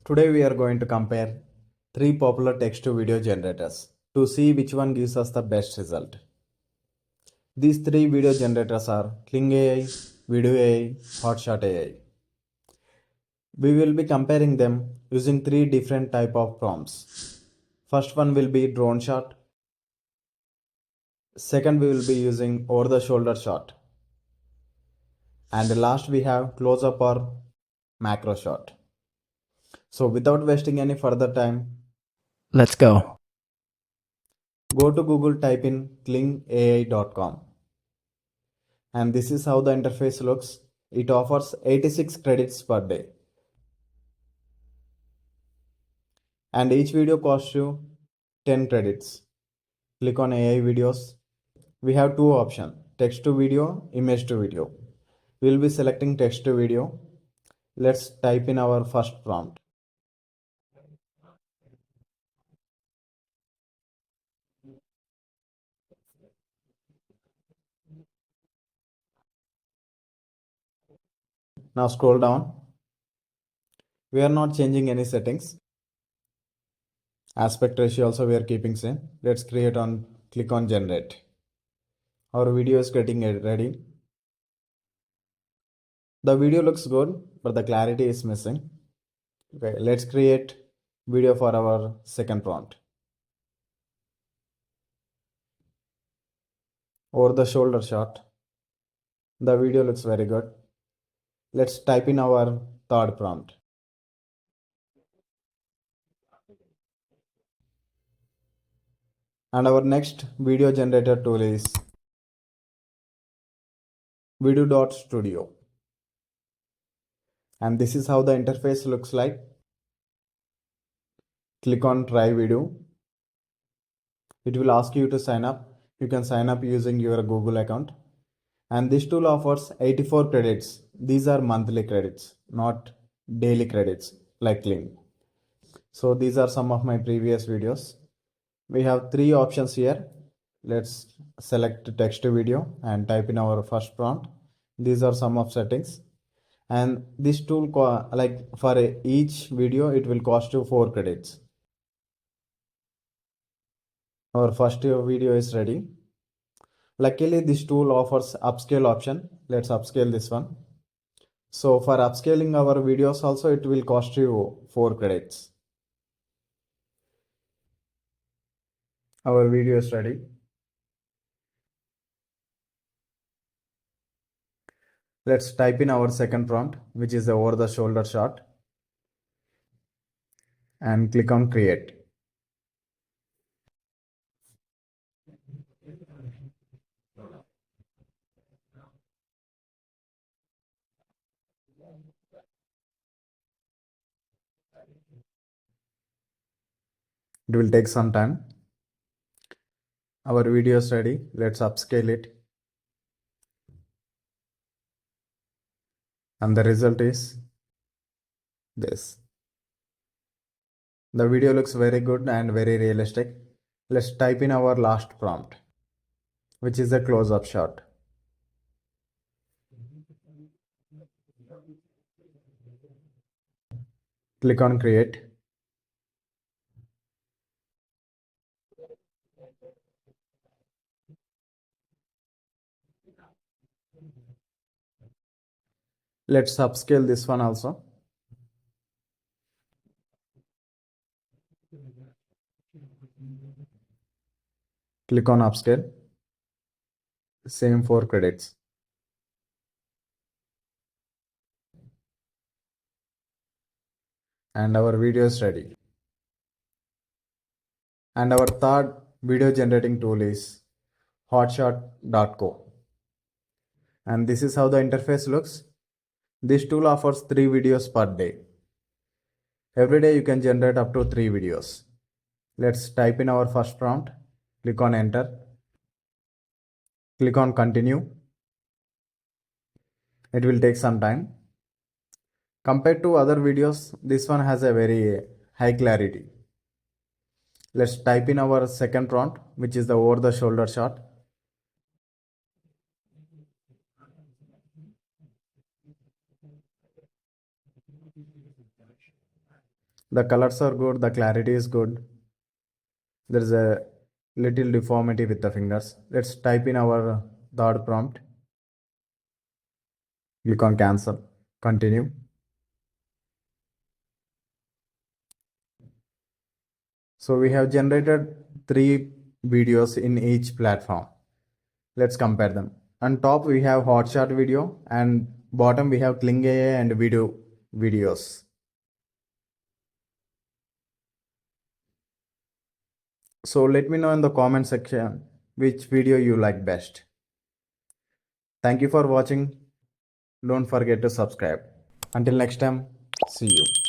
Today we are going to compare three popular text to video generators to see which one gives us the best result. These three video generators are Kling AI, Vidu AI, Hotshot AI. We will be comparing them using three different type of prompts. First one will be drone shot. Second we will be using over the shoulder shot. And last we have close up or macro shot. So without wasting any further time, Let's go. go to Google, type in klingai.com, and this is how the interface looks. It offers 86 credits per day, and each video costs you 10 credits. Click on AI videos. We have two options: text to video, image to video. We'll be selecting text to video. Let's type in our first prompt. Now scroll down. We are not changing any settings. Aspect ratio also we are keeping same. Let's click on generate. Our video is getting ready. The video looks good, but the clarity is missing. Okay, let's create video for our second prompt. Over the shoulder shot. The video looks very good. Let's type in our third prompt. And our next video generator tool is Vidu.studio. And this is how the interface looks like. Click on try Vidu. It will ask you to sign up. You can sign up using your Google account. And this tool offers 84 credits. These are monthly credits, not daily credits like Kling. So these are some of my previous videos. We have three options here. Let's select text to video and type in our first prompt. These are some of settings. And this tool, like for each video, it will cost you 4 credits. Our first video is ready. Luckily, this tool offers upscale option. Let's upscale this one. So for upscaling our videos also, it will cost you 4 credits. Our video is ready. Let's type in our second prompt, which is the over the shoulder shot, and click on create. It will take some time. Our video is ready. Let's upscale it. And the result is this. The video looks very good and very realistic. Let's type in our last prompt, which is a close-up shot. Click on create. Let's upscale this one also. Click on upscale. Same 4 credits. And our video is ready. And our third video generating tool is hotshot.co. And this is how the interface looks. This tool offers 3 videos per day. Every day you can generate up to 3 videos. Let's type in our first prompt. Click on enter. Click on continue. It will take some time. Compared to other videos, this one has a very high clarity. Let's type in our second prompt, which is the over the shoulder shot. The colors are good, the clarity is good. There is a little deformity with the fingers. Let's type in our third prompt. Click on cancel, continue. So we have generated 3 videos in each platform. Let's compare them. On top we have Hotshot video and bottom we have Kling and Vidu videos. So let me know in the comment section which video you like best. Thank you for watching. Don't forget to subscribe. Until next time, see you.